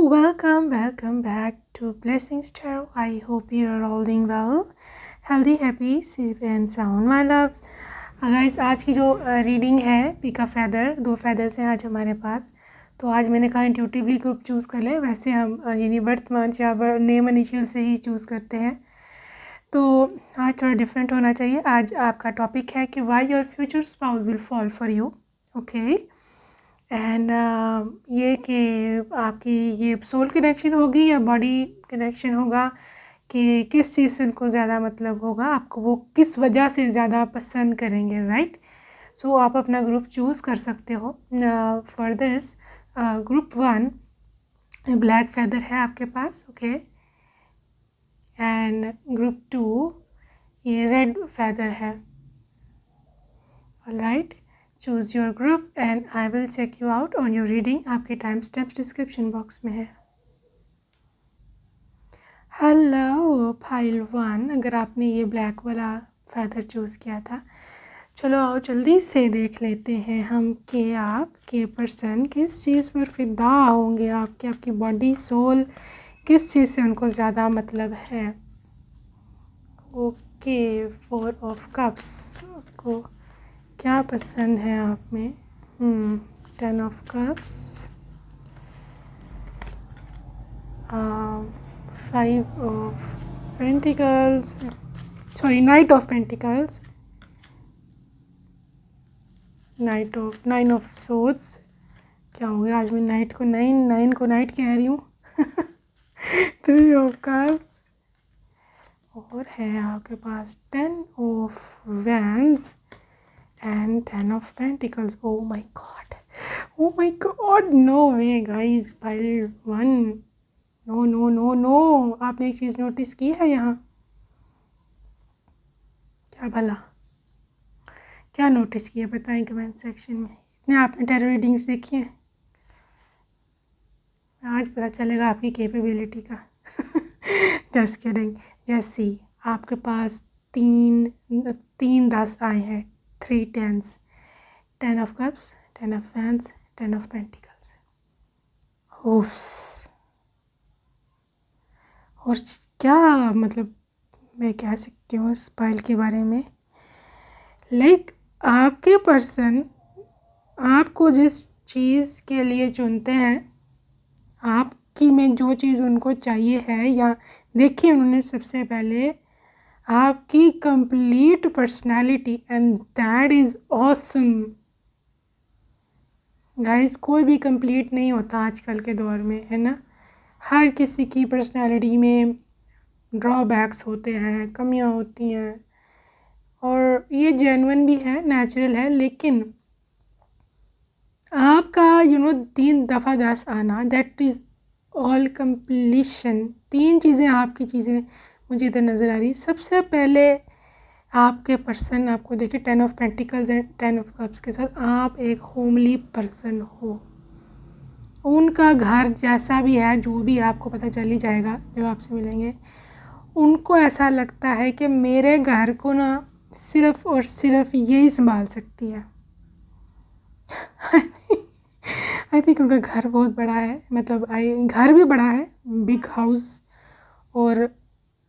welcome back to Blessings Tarot. I hope you are all doing well, healthy, happy, safe and sound, my loves. Guys आज की जो reading है pick a feather, 2 feathers हैं आज हमारे पास। तो आज मैंने कहा इंट्यूटिवली ग्रुप चूज़ कर ले। वैसे हम यानी बर्थ मंथ या नेम इनिशियल से ही चूज़ करते हैं, तो आज थोड़ा डिफरेंट होना चाहिए। आज आपका टॉपिक है कि why your future spouse will fall for you, okay. And ये कि आपकी ये सोल कनेक्शन होगी या बॉडी कनेक्शन होगा, कि किस चीज़ से उनको ज़्यादा मतलब होगा, आपको वो किस वजह से ज़्यादा पसंद करेंगे, राइट। सो आप अपना ग्रुप चूज़ कर सकते हो। For this group 1 black feather है आपके पास, ओके। एंड ग्रुप 2 ये रेड फेदर है, alright. Choose your group and I will check you out on your reading. आपके टाइम स्टैम्प्स डिस्क्रिप्शन बॉक्स में है। हेलो फाइल 1, अगर आपने ये ब्लैक वाला फेदर चूज़ किया था, चलो आओ जल्दी से देख लेते हैं हम कि आपके पर्सन किस चीज़ पर फिदा होंगे। आपकी बॉडी सोल किस चीज़ से उनको ज़्यादा मतलब है। ओके, 4 ऑफ कप्स, आपको क्या पसंद है आप में। 10 of cups, 5 of pentacles, sorry night of pentacles, 9 of swords. क्या हो गया आज मैं नाइट को नाइट कह रही हूँ। 3 ऑफ कप्स, और है आपके पास 10 of wands and 10 of pentacles. Oh my god, no way guys, pile 1, no no no no. आपने एक चीज़ नोटिस की है यहाँ, क्या भला क्या नोटिस किया बताएं कमेंट सेक्शन में। इतने आपने टैरो रीडिंग्स देखी हैं, आज पता चलेगा आपकी कैपेबिलिटी का। Just kidding. जैसी आपके पास तीन 10 आए हैं, 3 10s, 10 of cups, 10 of wands, 10 of pentacles. Oops, और क्या मतलब मैं कह सकती हूँ इस पाइल के बारे में, लाइक आपके पर्सन आपको जिस चीज़ के लिए चुनते हैं, आपकी में जो चीज़ उनको चाहिए है, या देखिए उन्होंने सबसे पहले आपकी complete personality, and that is awesome guys. कोई भी कंप्लीट नहीं होता आजकल के दौर में, है ना। हर किसी की पर्सनालिटी में ड्रॉबैक्स होते हैं, कमियां होती हैं, और ये जेन्युइन भी है, नेचुरल है। लेकिन आपका 3 दफ़ा 10 आना, दैट इज़ ऑल कंप्लीशन। 3 चीज़ें आपकी चीज़ें मुझे इधर नज़र आ रही। सबसे पहले आपके पर्सन आपको देखिए 10 of pentacles and 10 of cups के साथ, आप एक होमली पर्सन हो। उनका घर जैसा भी है, जो भी आपको पता चल ही जाएगा जब आपसे मिलेंगे, उनको ऐसा लगता है कि मेरे घर को ना सिर्फ़ और सिर्फ यही संभाल सकती है। आई थिंक उनका घर बहुत बड़ा है, मतलब घर भी बड़ा है, बिग हाउस, और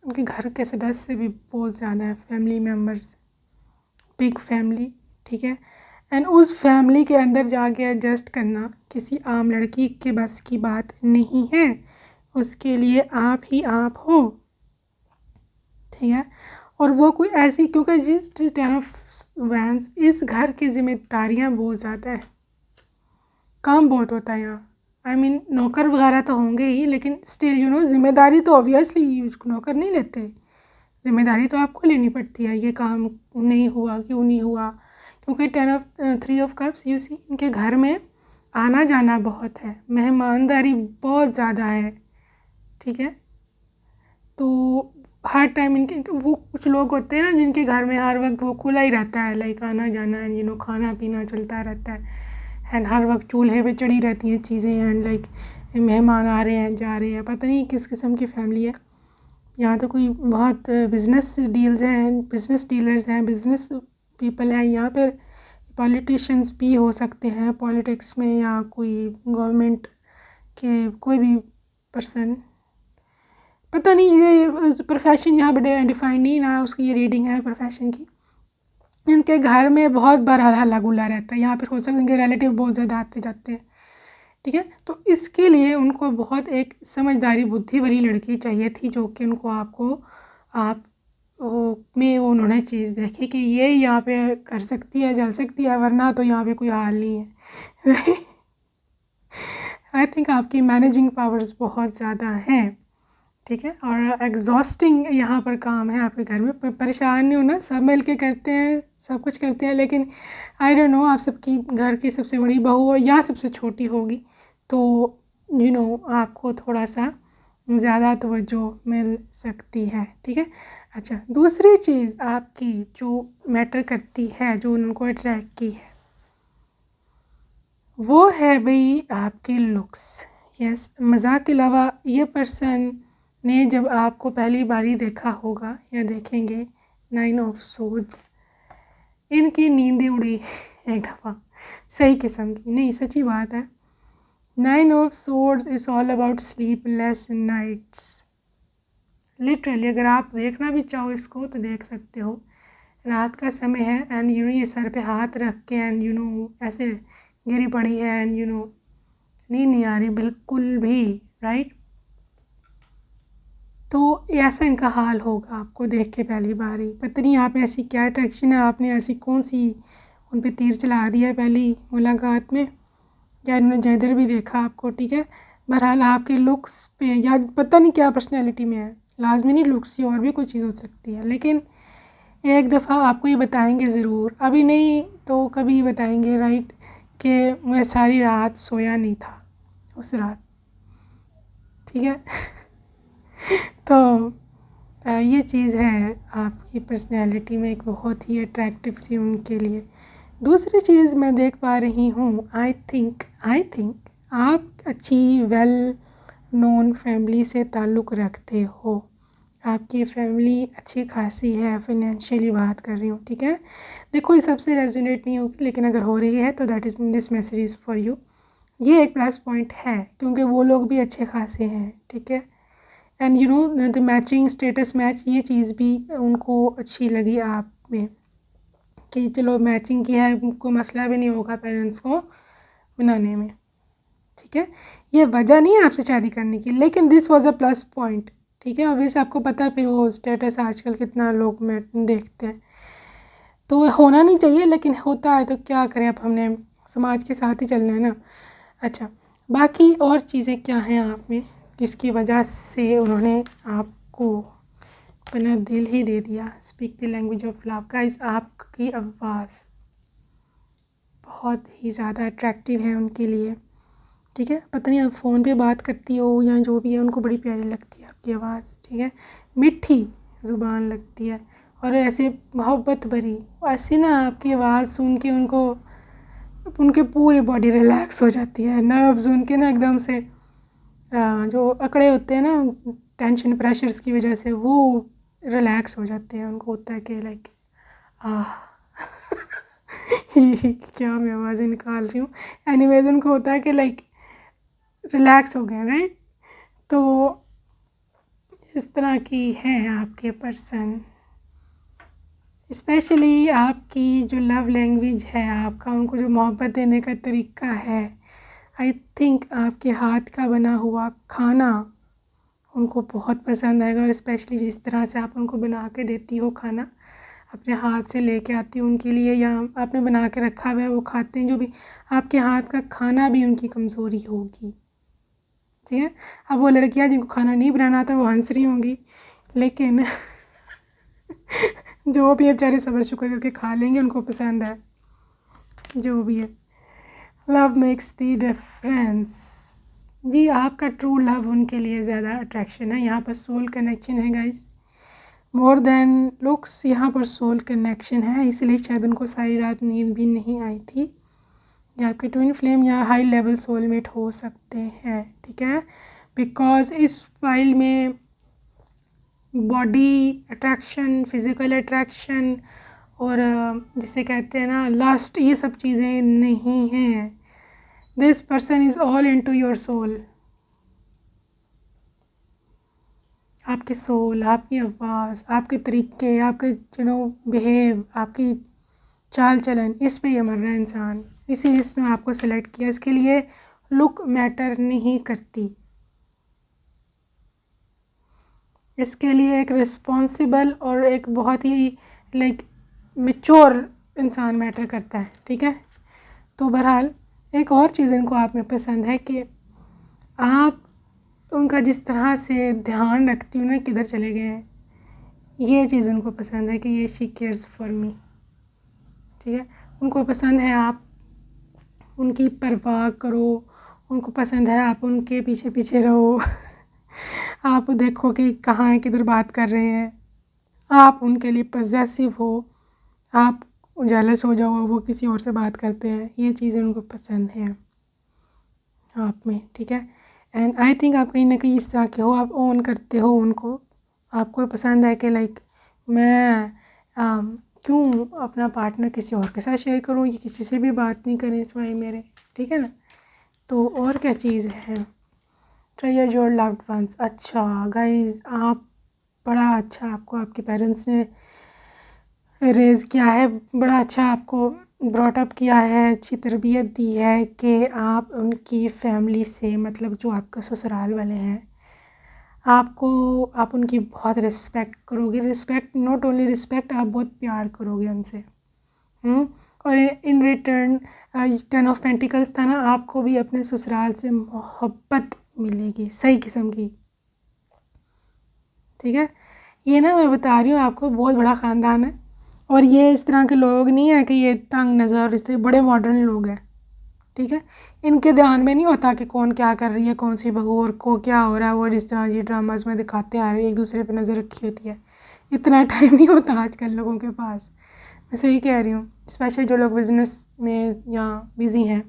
उनके घर के सदस्य भी बहुत ज़्यादा है, फैमिली मेम्बर्स, बिग फैमिली, ठीक है। एंड उस फैमिली के अंदर जाके एडजस्ट करना किसी आम लड़की के बस की बात नहीं है। उसके लिए आप ही आप हो, ठीक है। और वो कोई ऐसी, क्योंकि जिस 10 ऑफ वैंड्स, इस घर की जिम्मेदारियां बहुत ज़्यादा है, काम बहुत होता है यहाँ। आई मीन नौकर वगैरह तो होंगे ही, लेकिन स्टिल जिम्मेदारी तो ऑब्वियसली नौकर नहीं लेते, जिम्मेदारी तो आपको लेनी पड़ती है। ये काम नहीं हुआ, क्यों नहीं हुआ, क्योंकि 3 ऑफ कप्स, यू सी, इनके घर में आना जाना बहुत है, मेहमानदारी बहुत ज़्यादा है, ठीक है। तो हर टाइम इनके वो कुछ लोग होते हैं ना, जिनके घर में हर वक्त वो खुला ही रहता है, लाइक आना जाना है, खाना पीना चलता रहता है, एंड हर वक्त चूल्हे पे चढ़ी रहती हैं चीज़ें, एंड लाइक मेहमान आ रहे हैं जा रहे हैं, पता नहीं किस किस्म की फैमिली है। यहाँ तो कोई बहुत बिज़नेस डील्स हैं, बिज़नेस डीलर्स हैं, बिज़नेस पीपल हैं यहाँ पर। पॉलिटिशियंस भी हो सकते हैं पॉलिटिक्स में, या कोई गवर्नमेंट के कोई भी पर्सन, पता नहीं ये प्रोफेशन यहाँ पे डिफाइन नहीं ना, उसकी ये रीडिंग है प्रोफेशन की। इनके घर में बहुत बड़ा हल्ला गुल्ला रहता है, यहाँ पर हो सकता है इनके रिलेटिव बहुत ज़्यादा आते जाते हैं, ठीक है। तो इसके लिए उनको बहुत एक समझदारी बुद्धि वाली लड़की चाहिए थी, जो कि उनको आप में वो उन्होंने चीज़ देखी कि ये यहाँ पे कर सकती है, चल सकती है, वरना तो यहाँ पे कोई हाल नहीं है। आई थिंक आपकी मैनेजिंग पावर्स बहुत ज़्यादा हैं, ठीक है। और एग्जॉस्टिंग यहाँ पर काम है आपके घर में। परेशान नहीं होना, सब मिल के करते हैं, सब कुछ करते हैं, लेकिन आई डोंट नो आप सबकी घर की सबसे बड़ी बहू हो या सबसे छोटी होगी, तो आपको थोड़ा सा ज़्यादा तवज्जो मिल सकती है, ठीक है। अच्छा, दूसरी चीज़ आपकी जो मैटर करती है, जो उनको अट्रैक्ट की है, वो है भाई आपके लुक्स। यस, मज़ाक के अलावा ये पर्सन ने जब आपको पहली बारी देखा होगा या देखेंगे, 9 ऑफ सोर्ड्स, इनकी नींदें उड़ी एक दफ़ा, सही किस्म की नहीं, सच्ची बात है। 9 of swords is all about sleepless nights. Literally अगर आप देखना भी चाहो इसको तो देख सकते हो, रात का समय है एंड ये सर पे हाथ रख के एंड ऐसे गिरी पड़ी है एंड नींद नहीं आ रही बिल्कुल भी, राइट। तो ऐसा इनका हाल होगा आपको देख के पहली बार ही। पता नहीं आप ऐसी क्या अट्रैक्शन है, आपने ऐसी कौन सी उन पे तीर चला दिया पहली मुलाकात में, या इन्होंने जिधर भी देखा आपको, ठीक है। बहरहाल आपके लुक्स पे या पता नहीं क्या पर्सनैलिटी में है, लाजमी नहीं लुक्स ही, और भी कोई चीज़ हो सकती है, लेकिन एक दफ़ा आपको ये बताएंगे ज़रूर, अभी नहीं तो कभी बताएंगे, राइट, कि मैं सारी रात सोया नहीं था उस रात, ठीक है। तो ये चीज़ है आपकी पर्सनैलिटी में एक बहुत ही अट्रैक्टिव सी उनके लिए। दूसरी चीज़ मैं देख पा रही हूँ, आई थिंक आप अच्छी वेल नोन फैमिली से ताल्लुक़ रखते हो, आपकी फैमिली अच्छी खासी है, फाइनेंशियली बात कर रही हूँ, ठीक है। देखो ये सबसे रेजोनेट नहीं होगी, लेकिन अगर हो रही है तो that is this message is for you. ये एक प्लस पॉइंट है क्योंकि वो लोग भी अच्छे खासे हैं, ठीक है। And the matching status match, ये चीज़ भी उनको अच्छी लगी आप में कि चलो मैचिंग की है, कोई मसला भी नहीं होगा पेरेंट्स को बनाने में, ठीक है। ये वजह नहीं है आपसे शादी करने की, लेकिन this was a plus point, ठीक है। ऑब्वियसली आपको पता है फिर वो स्टेटस आजकल कितना लोग में देखते हैं, तो होना नहीं चाहिए, लेकिन होता है तो क्या करें, अब हमने समाज के साथ ही चलना है ना। अच्छा, बाकी और चीज़ें क्या हैं आप में जिसकी वजह से उन्होंने आपको अपना दिल ही दे दिया। Speak the language of love. Guys, आपकी आवाज़ बहुत ही ज़्यादा अट्रैक्टिव है उनके लिए, ठीक है। पता नहीं आप फ़ोन पे बात करती हो या जो भी है, उनको बड़ी प्यारी लगती है आपकी आवाज़, ठीक है। मीठी ज़ुबान लगती है और ऐसे मोहब्बत भरी, ऐसी ना आपकी आवाज़ सुन के उनके पूरी बॉडी रिलैक्स हो जाती है, नर्व्स उनके ना एकदम से जो अकड़े होते हैं ना टेंशन प्रेशर्स की वजह से, वो रिलैक्स हो जाते हैं। उनको होता है कि लाइक क्या मैं आवाज़ें निकाल रही हूँ, एनीवेज उनको होता है कि लाइक रिलैक्स हो गए, राइट। तो इस तरह की है आपके पर्सन। स्पेशली आपकी जो लव लैंग्वेज है, आपका उनको जो मोहब्बत देने का तरीका है, आई थिंक आपके हाथ का बना हुआ खाना उनको बहुत पसंद आएगा। और स्पेशली जिस तरह से आप उनको बना के देती हो खाना, अपने हाथ से लेके आती हो उनके लिए, या आपने बना के रखा हुआ है वो खाते हैं, जो भी आपके हाथ का खाना भी उनकी कमज़ोरी होगी, ठीक है। अब वो लड़कियां जिनको खाना नहीं बनाना आता वो हंस रही होंगी, लेकिन जो भी है बेचारे सब्र शुक्र करके खा लेंगे, उनको पसंद है जो भी है। Love makes the difference. जी, आपका ट्रू लव उनके लिए ज़्यादा अट्रैक्शन है। यहाँ पर सोल कनेक्शन है गाइस, मोर देन लुक्स, यहाँ पर सोल कनेक्शन है, इसलिए शायद उनको सारी रात नींद भी नहीं आई थी। या आपके ट्विन फ्लेम या हाई लेवल सोलमेट हो सकते हैं, ठीक है। बिकॉज इस फाइल में बॉडी अट्रैक्शन, फिज़िकल अट्रैक्शन और जिसे कहते हैं ना लस्ट, ये सब चीज़ें नहीं हैं। This person is all into your soul, आपकी सोल, आपकी आवाज़, आपके तरीके, आपके बिहेव, आपकी चाल चलन, इस पे ये मर रहा है इंसान। इसीलिए इसने आपको सेलेक्ट किया। इसके लिए लुक मैटर नहीं करती। इसके लिए एक रिस्पॉन्सिबल और एक बहुत ही लाइक मैच्योर इंसान मैटर करता है, ठीक है। तो बहरहाल एक और चीज़ इनको आप में पसंद है कि आप उनका जिस तरह से ध्यान रखती हूँ ना, किधर चले गए हैं, ये चीज़ उनको पसंद है कि ये शी केयर्स फॉर मी, ठीक है। उनको पसंद है आप उनकी परवाह करो, उनको पसंद है आप उनके पीछे पीछे रहो आप देखो कि कहाँ है, किधर बात कर रहे हैं, आप उनके लिए पजेसिव हो, आप जेलस हो जाओ वो किसी और से बात करते हैं, ये चीज़ें उनको पसंद है आप में, ठीक है। एंड आई थिंक आप कहीं ना कहीं इस तरह के हो, आप ओन करते हो उनको। आपको पसंद है कि लाइक मैं क्यों अपना पार्टनर किसी और के साथ शेयर करूँ, ये किसी से भी बात नहीं करें सिवाय मेरे, ठीक है ना। तो और क्या चीज़ है, ट्रेजर योर लव्ड वंस। अच्छा गाइज, आप बड़ा अच्छा आपको आपके पेरेंट्स ने रेज़ किया है, बड़ा अच्छा आपको ब्रॉट अप किया है, अच्छी तरबियत दी है कि आप उनकी फैमिली से, मतलब जो आपका ससुराल वाले हैं, आप उनकी बहुत रिस्पेक्ट करोगे। रिस्पेक्ट, नॉट ओनली रिस्पेक्ट, आप बहुत प्यार करोगे उनसे। और इन रिटर्न 10 ऑफ पेंटिकल्स था ना, आपको भी अपने ससुराल से मोहब्बत मिलेगी सही किस्म की, ठीक है। ये ना मैं बता रही हूँ आपको, बहुत बड़ा ख़ानदान है और ये इस तरह के लोग नहीं है कि ये तंग नज़र, और इससे बड़े मॉडर्न लोग हैं, ठीक है। इनके ध्यान में नहीं होता कि कौन क्या कर रही है, कौन सी बहू और को क्या हो रहा है। वो जिस तरह ये ड्रामास में दिखाते आ रहे हैं, एक दूसरे पे नज़र रखी होती है, इतना टाइम नहीं होता आजकल लोगों के पास। मैं सही कह रही हूँ, स्पेशली जो लोग बिज़नेस में या बिज़ी हैं,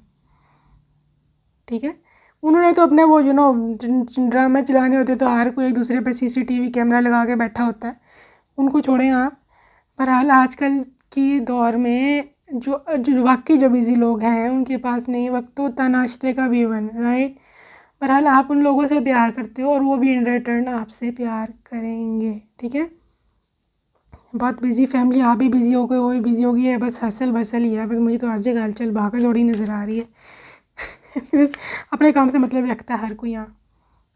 ठीक है। उन्होंने तो अपने वो ड्रामे चलाने होते तो हर कोई एक दूसरे पे CCTV कैमरा लगा के बैठा होता है, उनको छोड़ें आप। बहरहाल आजकल की दौर में जो वाकई जो बिज़ी लोग हैं उनके पास नहीं वक्त होता नाश्ते का भी वन, राइट। बहरहाल आप उन लोगों से प्यार करते हो और वो भी इन रिटर्न आपसे प्यार करेंगे, ठीक है। बहुत बिज़ी फैमिली, आप भी बिज़ी हो गए, वो भी बिज़ी हो गई है, बस हसल बसल ही है। बस मुझे तो हर जगह हलचल भागा दौड़ी नज़र आ रही है बस अपने काम से मतलब रखता है हर कोई यहाँ।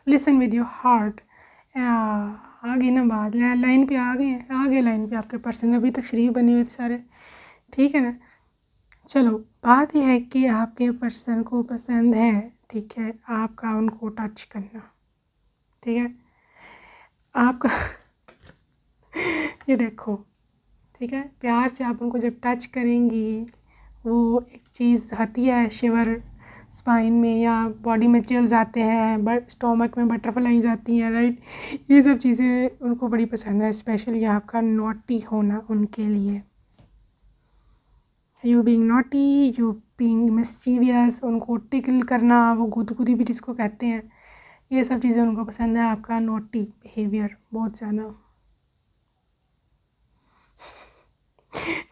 Listen with your heart. आ गई ना बात, लाइन पे आ गए लाइन पे आपके पर्सन, अभी तक शरीफ बने हुए थे सारे, ठीक है ना। चलो बात यह है कि आपके पर्सन को पसंद है, ठीक है, आपका उनको टच करना, ठीक है, आपका ये देखो, ठीक है, प्यार से आप उनको जब टच करेंगी, वो एक चीज़ आती है शिवर स्पाइन में या बॉडी में, चिल्स आते हैं, बट स्टोमक में बटरफ्लाईज आती हैं, राइट। ये सब चीज़ें उनको बड़ी पसंद है, स्पेशली आपका नॉटी होना उनके लिए, you being naughty, you being mischievous, उनको टिकल करना, वो गुदगुदी भी जिसको कहते हैं, ये सब चीज़ें उनको पसंद है, आपका नॉटी बिहेवियर बहुत ज़्यादा,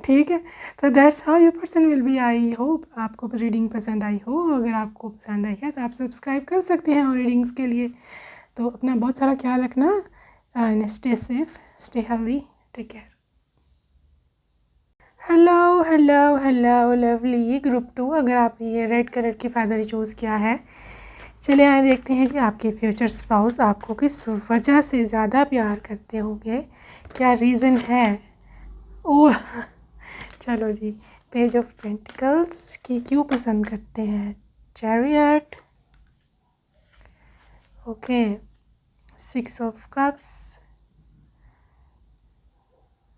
ठीक है। तो that's how your person will be. I hope आपको रीडिंग पसंद आई हो। अगर आपको पसंद आई है तो आप सब्सक्राइब कर सकते हैं और रीडिंग्स के लिए। तो अपना बहुत सारा ख्याल रखना, stay safe, stay healthy, take care. Hello hello hello lovely group 2, अगर आप ये रेड कलर की फेदर चूज़ किया है, चलिए आए देखते हैं जी आपके फ्यूचर स्पाउस आपको किस वजह से ज़्यादा प्यार करते होंगे, क्या रीज़न है। ओ चलो जी, पेज ऑफ पेंटिकल्स की क्यों पसंद करते हैं, chariot, okay, 6 of cups,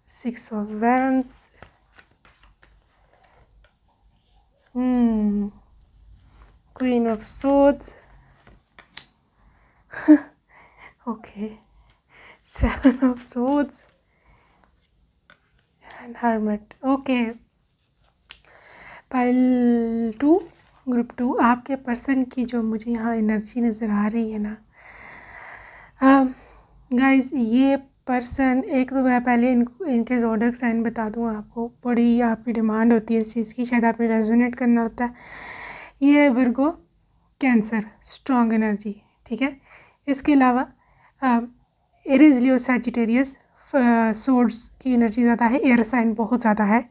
6 of wands, queen of swords, okay, 7 of swords and hermit, okay. Pile 2, group 2, आपके पर्सन की जो मुझे यहाँ एनर्जी नज़र आ रही है ना गाइस, ये पर्सन, एक तो मैं पहले इनके ज़ोडिएक साइन बता दूँ आपको, बड़ी आपकी डिमांड होती है इस चीज़ की, शायद आपने रेजोनेट करना होता है। ये है विर्गो कैंसर, स्ट्रॉन्ग एनर्जी, ठीक है। इसके अलावा एरीज, लियो, सैजिटेरियस, सोर्ड्स की एनर्जी ज़्यादा है, एयर साइन बहुत ज़्यादा है।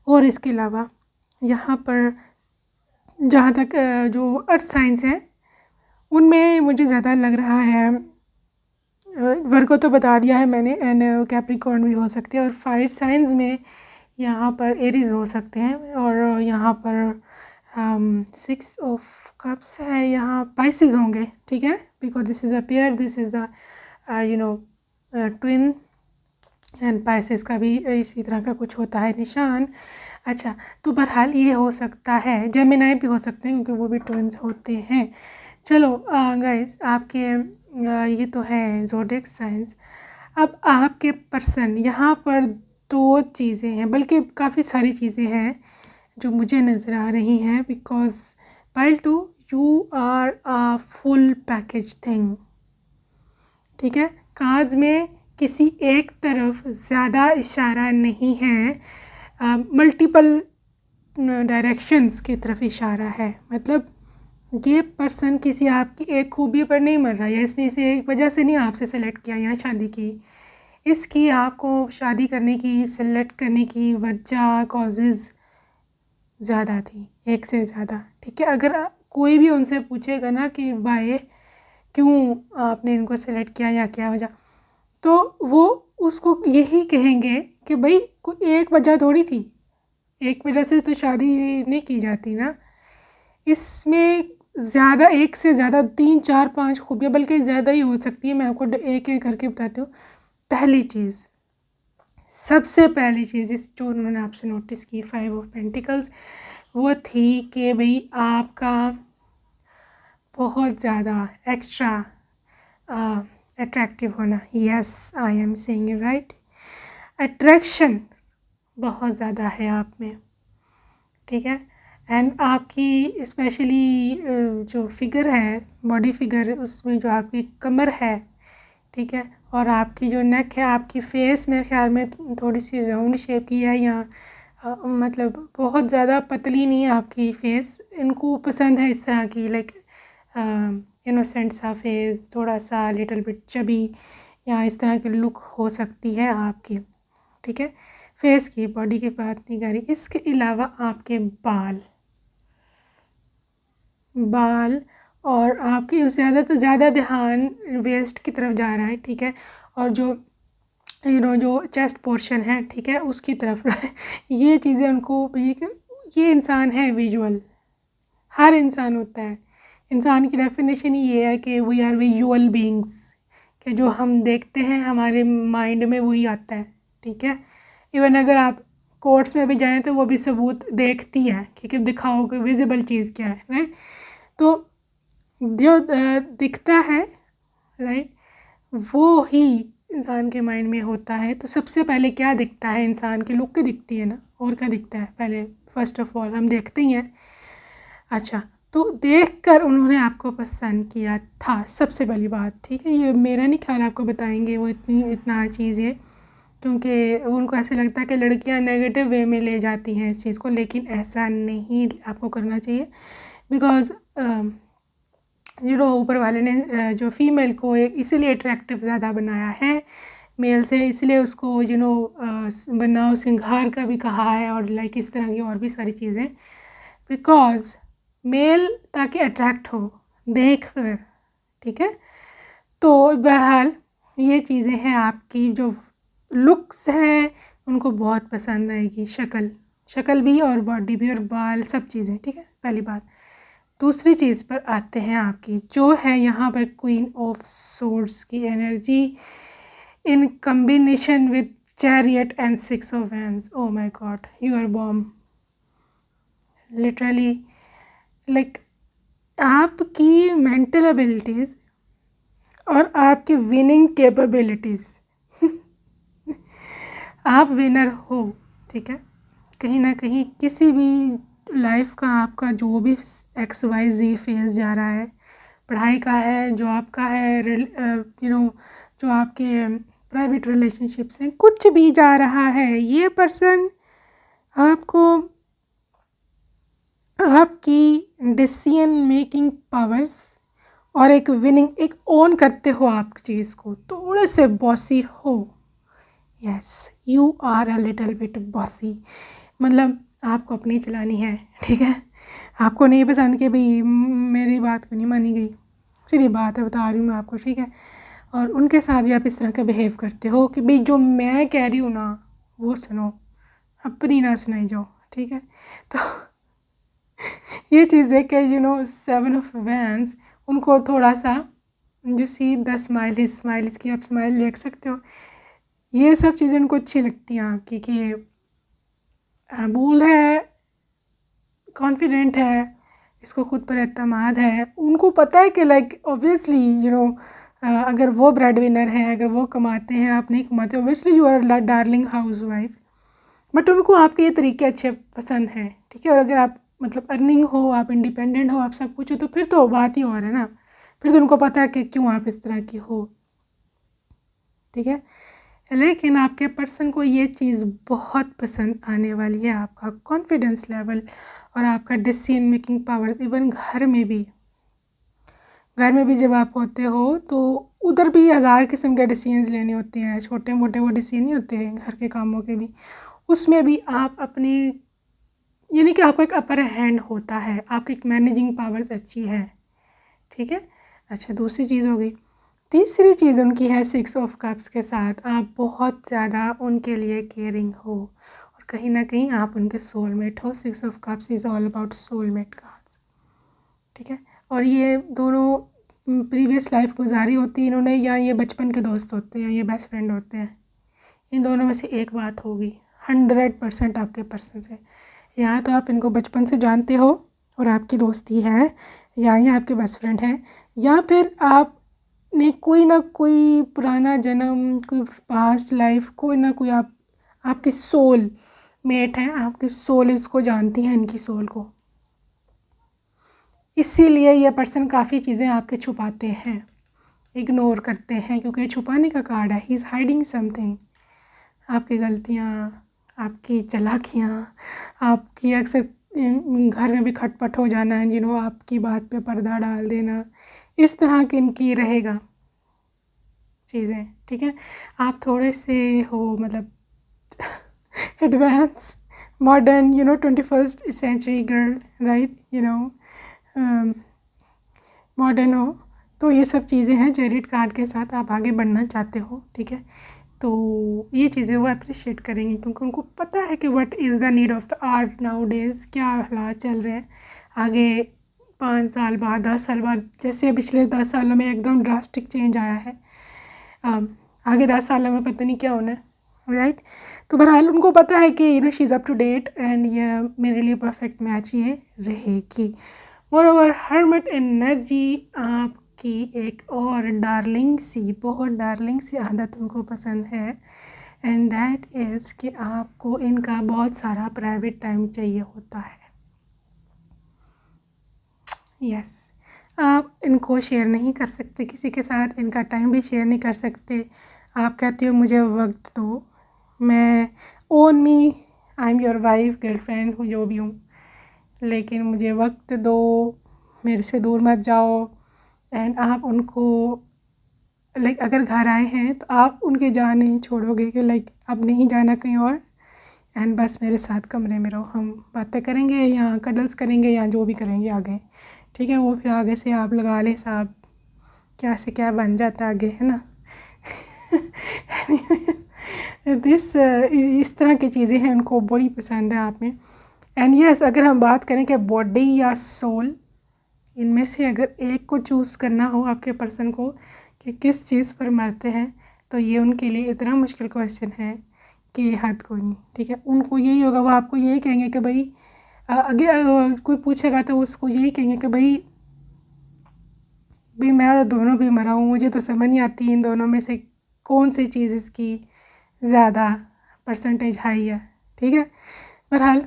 और इसके अलावा यहाँ पर जहाँ तक जो अर्थ साइंस हैं उनमें मुझे ज़्यादा लग रहा है, वर्गो तो बता दिया है मैंने, एंड कैप्रिकॉर्न भी हो सकते हैं। और फायर साइंस में यहाँ पर एरीज हो सकते हैं, और यहाँ पर 6 ऑफ कप्स है, यहाँ पाइसेस होंगे, ठीक है, because this is a pair, this is the twin, and Pisces का भी इसी तरह का कुछ होता है निशान। अच्छा, तो बहरहाल ये हो सकता है, जेमिनाई भी हो सकते हैं क्योंकि वो भी ट्विन्स होते हैं। चलो गाइस, आपके ये तो है ज़ोडिएक साइंस। अब आपके पर्सन, यहाँ पर 2 चीज़ें हैं, बल्कि काफ़ी सारी चीज़ें हैं जो मुझे नज़र आ रही हैं, because pile 2 you are a full package thing, ठीक है। कार्ड्स में किसी एक तरफ ज़्यादा इशारा नहीं है, मल्टीपल डायरेक्शंस की तरफ इशारा है। मतलब ये पर्सन किसी आपकी एक खूबी पर नहीं मर रहा है, या इसने इसे एक वजह से नहीं आपसे सेलेक्ट किया या शादी की, इसकी आपको शादी करने की, सेलेक्ट करने की वजह, कॉजेज़ ज़्यादा थी, एक से ज़्यादा, ठीक है। अगर कोई भी उनसे पूछेगा ना कि भाई क्यों आपने इनको सेलेक्ट किया या क्या वजह, तो वो उसको यही कहेंगे कि भाई कोई एक वजह थोड़ी थी, एक वजह से तो शादी नहीं की जाती ना। इसमें ज़्यादा, एक से ज़्यादा 3, 4, 5 खूबियाँ, बल्कि ज़्यादा ही हो सकती है। मैं आपको एक एक करके बताती हूँ। पहली चीज़, सबसे पहली चीज़ इस जो उन्होंने आपसे नोटिस की 5 ऑफ पेंटिकल्स, वो थी कि भाई आपका बहुत ज़्यादा एक्स्ट्रा अट्रैक्टिव होना। Yes, I am saying it right. Attraction बहुत ज़्यादा है आप में, ठीक है। एंड आपकी स्पेशली जो फिगर है, बॉडी फिगर, उसमें जो आपकी कमर है, ठीक है, और आपकी जो नेक है, आपकी फेस मेरे ख्याल में थोड़ी सी राउंड शेप की है, या मतलब बहुत ज़्यादा पतली नहीं है आपकी फेस। इनको पसंद है इस तरह की, लाइक इनोसेंट सा फेस, थोड़ा सा लिटिल बिट चबी, या इस तरह की लुक हो सकती है आपकी, ठीक है। फेस की, बॉडी की बात नहीं कर रही। इसके अलावा आपके बाल और आपकी ज़्यादा तो ज़्यादा ध्यान वेस्ट की तरफ जा रहा है, ठीक है, और जो जो चेस्ट पोर्शन है, ठीक है, उसकी तरफ ये चीज़ें उनको, ये इंसान है विजुअल, हर इंसान होता है। इंसान की डेफिनेशन ही ये है कि वी आर विजुअल बीइंग्स, कि जो हम देखते हैं हमारे माइंड में वही आता है, ठीक है। इवन अगर आप कोर्ट्स में भी जाएं तो वो भी सबूत देखती है कि दिखाओ कि विजिबल चीज़ क्या है, राइट। तो जो दिखता है, राइट, वो ही इंसान के माइंड में होता है। तो सबसे पहले क्या दिखता है, इंसान की लुक दिखती है ना, और क्या दिखता है पहले, फर्स्ट ऑफ ऑल हम देखते ही हैं। अच्छा, तो देखकर उन्होंने आपको पसंद किया था, सबसे पहली बात, ठीक है। ये मेरा नहीं ख्याल, आपको बताएंगे वो इतना चीज़ है, क्योंकि उनको ऐसे लगता है कि लड़कियां नेगेटिव वे में ले जाती हैं इस चीज़ को, लेकिन ऐसा नहीं आपको करना चाहिए। बिकॉज ऊपर वाले ने जो फीमेल को इसीलिए अट्रैक्टिव ज़्यादा बनाया है मेल से, इसलिए उसको बनाओ सिंगार का भी कहा है, और लाइक इस तरह की और भी सारी चीज़ें, बिकॉज मेल ताकि अट्रैक्ट हो देख कर, ठीक है। तो बहरहाल ये चीज़ें हैं, आपकी जो लुक्स हैं उनको बहुत पसंद आएगी, शक्ल भी और बॉडी भी और बाल, सब चीज़ें, ठीक है, पहली बात। दूसरी चीज़ पर आते हैं, आपकी जो है यहाँ पर क्वीन ऑफ सोर्ड्स की energy in combination with chariot and 6 of wands. Oh my god, you are bomb, literally, like आपकी मेंटल एबिलिटीज़ और आपकी विनिंग कैपेबिलिटीज़, आप विनर हो, ठीक है। कहीं ना कहीं किसी भी लाइफ का आपका जो भी XYZ फेज जा रहा है, पढ़ाई का है, जॉब का है, जो आपके प्राइवेट रिलेशनशिप्स हैं, कुछ भी जा रहा है, ये पर्सन आपको आपकी डिसीजन मेकिंग पावर्स और एक विनिंग, एक ओन करते हो आप चीज़ को, थोड़े से बॉसी हो। Yes, you are a little bit bossy, मतलब आपको अपनी चलानी है, ठीक है। आपको नहीं पसंद कि भाई मेरी बात क्यों नहीं मानी गई, सीधी बात है, बता रही हूँ मैं आपको, ठीक है। और उनके साथ भी आप इस तरह का बिहेव करते हो कि भाई जो मैं कह रही हूँ ना वो सुनो, अपनी ना सुनाई जाओ, ठीक है। तो ये चीज़ देख के 7 ऑफ वैंस, उनको थोड़ा सा जो see the smile, his smile, इसकी आप स्माइल देख सकते हो, ये सब चीज़ें उनको अच्छी लगती हैं आपकी, कि बूल है, कॉन्फिडेंट है, इसको खुद पर एतमाद है। उनको पता है कि लाइक ऑब्वियसली अगर वो ब्रेड विनर है, अगर वो कमाते हैं, आप नहीं कमाते, obviously you are darling housewife, but उनको आपके ये तरीके अच्छे पसंद हैं, ठीक है। और अगर आप मतलब अर्निंग हो, आप इंडिपेंडेंट हो, आप सब कुछ हो, तो फिर तो बात ही और है ना, फिर तो उनको पता है कि क्यों आप इस तरह की हो, ठीक है। लेकिन आपके पर्सन को ये चीज़ बहुत पसंद आने वाली है, आपका कॉन्फिडेंस लेवल और आपका डिसीजन मेकिंग पावर। इवन घर में भी जब आप होते हो तो उधर भी हज़ार किस्म के डिसीजंस लेने होते हैं, छोटे मोटे वो डिसीजन नहीं होते हैं, घर के कामों के भी, उसमें भी आप अपनी, यानी कि आपको एक अपर हैंड होता है, आपकी एक मैनेजिंग पावर्स अच्छी है, ठीक है। अच्छा, दूसरी चीज़ हो गई। तीसरी चीज़ उनकी है 6 ऑफ कप्स के साथ, आप बहुत ज़्यादा उनके लिए केयरिंग हो और कहीं ना कहीं आप उनके सोलमेट हो। 6 of cups is all about soulmate का, ठीक है। और ये दोनों प्रीवियस लाइफ गुजारी होती है इन्होंने, या ये बचपन के दोस्त होते हैं, ये बेस्ट फ्रेंड होते हैं, इन दोनों में से एक बात होगी 100% आपके पर्सन से। या तो आप इनको बचपन से जानते हो और आपकी दोस्ती है, या ये आपके बेस्ट फ्रेंड हैं, या फिर आपने कोई ना कोई पुराना जन्म, कोई पास्ट लाइफ, कोई ना कोई आपकी सोल मेट है, आपकी सोल इसको जानती है, इनकी सोल को। इसीलिए ये पर्सन काफ़ी चीज़ें आपके छुपाते हैं, इग्नोर करते हैं, क्योंकि ये छुपाने का कार्ड है। He is hiding something. आपकी गलतियाँ, आपकी चालाकियाँ, आपकी अक्सर घर में भी खटपट हो जाना है, आपकी बात पे पर्दा डाल देना, इस तरह की इनकी रहेगा चीज़ें, ठीक है। आप थोड़े से हो मतलब advance, modern, 21st century girl, right, modern हो, तो ये सब चीज़ें हैं। चैरिट कार्ड के साथ आप आगे बढ़ना चाहते हो, ठीक है। तो ये चीज़ें वो अप्रिशिएट करेंगे, क्योंकि उनको पता है कि what is the need of the art now days, क्या हालात चल रहे हैं आगे 5 साल बाद, 10 साल बाद। जैसे पिछले 10 सालों में एकदम ड्रास्टिक चेंज आया है, आगे 10 सालों में पता नहीं क्या होना है, राइट। तो बहरहाल उनको पता है कि she is up to date and ये मेरे लिए परफेक्ट मैच ये रहेगी। मोरोवर हर्मिट एनर्जी आपकी एक और डार्लिंग सी, बहुत डार्लिंग सी आदत उनको पसंद है, एंड दैट इज़ कि आपको इनका बहुत सारा प्राइवेट टाइम चाहिए होता है। यस, आप इनको शेयर नहीं कर सकते किसी के साथ, इनका टाइम भी शेयर नहीं कर सकते। आप कहते हो मुझे वक्त दो, मैं own me, I am your wife, girlfriend हूँ, जो भी हूँ, लेकिन मुझे वक्त दो, मेरे से दूर मत जाओ। एंड आप उनको लाइक अगर घर आए हैं तो आप उनके जान नहीं छोड़ोगे कि लाइक अब नहीं जाना कहीं और, एंड बस मेरे साथ कमरे में रहो, हम बातें करेंगे या कडल्स करेंगे या जो भी करेंगे आगे, ठीक है। वो फिर आगे से आप लगा लें साहब, क्या से क्या बन जाता है आगे, है ना। इस तरह की चीज़ें हैं, उनको बड़ी पसंद है आप में। एंड यस, अगर हम बात करें कि बॉडी या सोल, इनमें से अगर एक को चूज़ करना हो आपके पर्सन को कि किस चीज़ पर मरते हैं, तो ये उनके लिए इतना मुश्किल क्वेश्चन है कि हद कोई नहीं, ठीक है। उनको यही होगा, वो आपको यही कहेंगे कि भाई अगर कोई पूछेगा तो उसको यही कहेंगे कि भाई मैं तो दोनों भी मरा हूँ, मुझे तो समझ नहीं आती इन दोनों में से कौन सी चीज़ इसकी ज़्यादा परसेंटेज हाई है, ठीक है। बहरहाल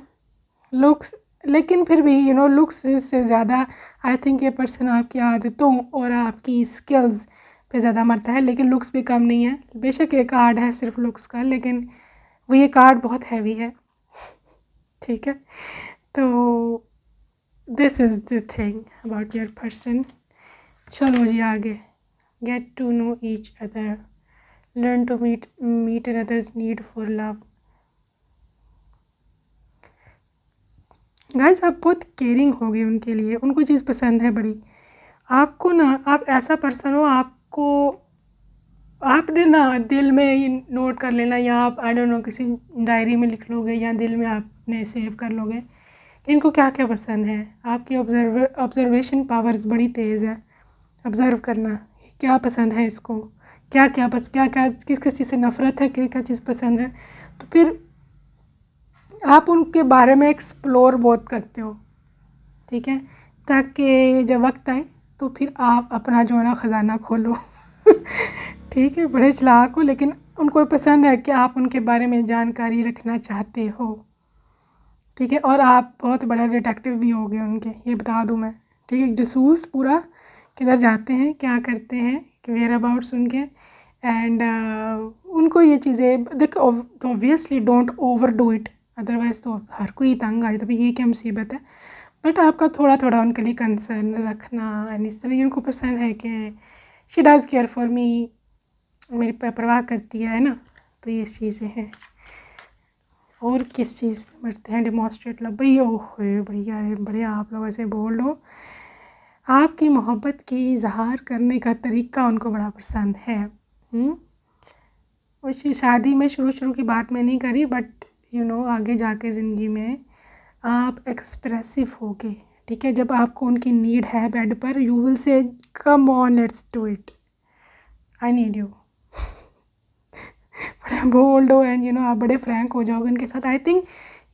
लुक्स, लेकिन फिर भी लुक्स से ज़्यादा आई थिंक ये पर्सन आपकी आदतों और आपकी स्किल्स पे ज़्यादा मरता है। लेकिन लुक्स भी कम नहीं है, बेशक ये कार्ड है सिर्फ लुक्स का, लेकिन वो ये कार्ड बहुत हैवी है, ठीक है। तो this is the thing about your person. चलो जी आगे। Get to know each other, learn to meet another's need for love. Guys आप बहुत केयरिंग हो गए उनके लिए, उनको चीज़ पसंद है बड़ी। आपको ना, आप ऐसा पर्सन हो, आपको आपने ना दिल में ये नोट कर लेना, या आप आई डोंट नो किसी डायरी में लिख लोगे, या दिल में आप अपने सेव कर लोगे कि इनको क्या क्या पसंद है। आपकी ऑब्जर्वेशन पावर्स बड़ी तेज़ है। ऑब्ज़र्व करना क्या पसंद है इसको, क्या क्या क्या क्या किस किस चीज़ से नफ़रत है, क्या क्या चीज़ पसंद है। तो फिर आप उनके बारे में एक्सप्लोर बहुत करते हो, ठीक है, ताकि जब वक्त आए तो फिर आप अपना जो है ना ख़जाना खोलो। ठीक है, बड़े चालाक हो, लेकिन उनको पसंद है कि आप उनके बारे में जानकारी रखना चाहते हो, ठीक है। और आप बहुत बड़ा डिटेक्टिव भी हो गए उनके, ये बता दूं मैं, ठीक है। जासूस पूरा, किधर जाते हैं, क्या करते हैं, वेयर अबाउट्स उनके। एंड उनको ये चीज़ें देखो, obviously don't over do it, otherwise तो हर कोई तंग आए, तभी ये क्या मुसीबत है। बट आपका थोड़ा थोड़ा उनके लिए कंसर्न रखना, एंड इस तरह उनको पसंद है कि she does care for me, मेरी परवाह करती है ना। तो ये चीज़ें हैं। और किस चीज़ में मरते हैं, डेमोस्ट्रेट लव। भैया ओह बढ़िया है, बढ़िया, आप लोग ऐसे बोल लो। आपकी मोहब्बत की इजहार करने का तरीका उनको बड़ा पसंद है। वैसे शादी में शुरू की बात मैं नहीं करी, बट यू नो आगे जाके ज़िंदगी में आप एक्सप्रेसिव होगे, ठीक है। जब आपको उनकी नीड है बेड पर, you will say come on let's do it, I need you. बड़े बोल्ड हो, एंड यू नो आप बड़े फ्रैंक हो जाओगे उनके साथ। आई थिंक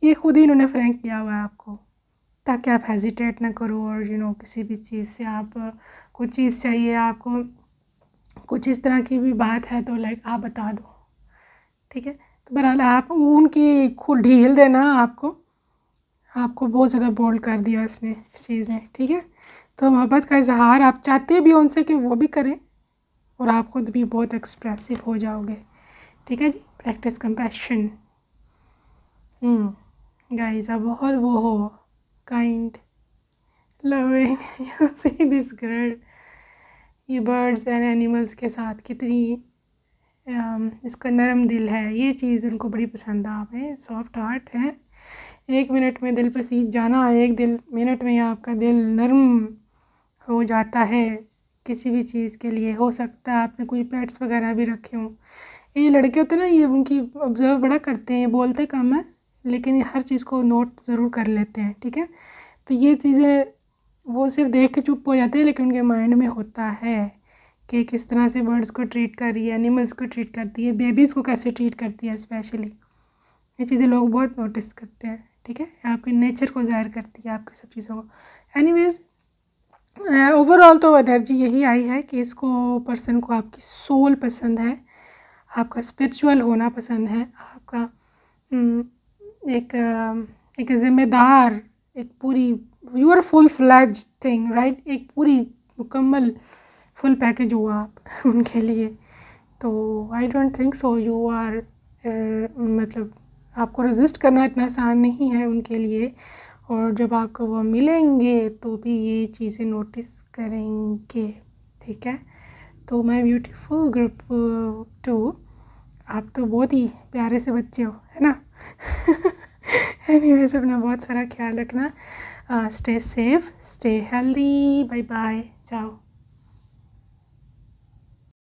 ये खुद ही इन्होंने फ्रैंक किया हुआ है आपको, ताकि आप हेजिटेट ना करो। और यू नो किसी भी चीज़ से आप कुछ चीज़ चाहिए आपको, कुछ इस तरह की भी बात है तो लाइक आप बता दो, ठीक है। तो बहरहाल आप उनकी खुद ढील देना, आपको बहुत ज़्यादा बोल्ड कर दिया उसने इस चीज़ ने, ठीक है। तो मोहब्बत का इजहार आप चाहते भी उनसे कि वो भी करें, और आप खुद भी बहुत एक्सप्रेसिव हो जाओगे, ठीक है जी। Practice compassion. गाइस आप बहुत वो हो, kind, loving. You see this girl, ये बर्ड्स एंड एनिमल्स के साथ कितनी इसका नरम दिल है, ये चीज़ उनको बड़ी पसंद है। आप है सॉफ्ट हार्ट है, 1 मिनट में दिल पर सीख जाना, मिनट में आपका दिल नरम हो जाता है किसी भी चीज़ के लिए। हो सकता है आपने कोई पेट्स वगैरह भी रखे हों। ये लड़के होते हैं ना, ये उनकी ऑब्ज़र्व बड़ा करते हैं, ये बोलते कम है लेकिन ये हर चीज़ को नोट ज़रूर कर लेते हैं, ठीक है। तो ये चीज़ें वो सिर्फ देख के चुप हो जाते हैं, लेकिन उनके माइंड में होता है कि किस तरह से बर्ड्स को ट्रीट कर रही है, एनिमल्स को ट्रीट करती है, बेबीज़ को कैसे ट्रीट करती है स्पेशली। ये चीज़ें लोग बहुत नोटिस करते हैं, ठीक है। आपके नेचर को ज़ाहिर करती है, आपकी सब चीज़ों को। एनीवेज़ ओवरऑल तो एनर्जी यही आई है कि इसको पर्सन को आपकी सोल पसंद है, आपका स्पिरिचुअल होना पसंद है, आपका एक ज़िम्मेदार, एक पूरी you are full fledge thing, right, एक पूरी मुकम्मल फुल पैकेज हुआ आप उनके लिए। तो I don't think so you are मतलब आपको रेजिस्ट करना इतना आसान नहीं है उनके लिए। और जब आपको वो मिलेंगे तो भी ये चीज़ें नोटिस करेंगे, ठीक है। तो माय ब्यूटीफुल ग्रुप 2, आप तो बहुत ही प्यारे से बच्चे हो, है ना। एनीवेज अपना बहुत सारा ख्याल रखना, stay safe, stay healthy, bye bye, चाओ।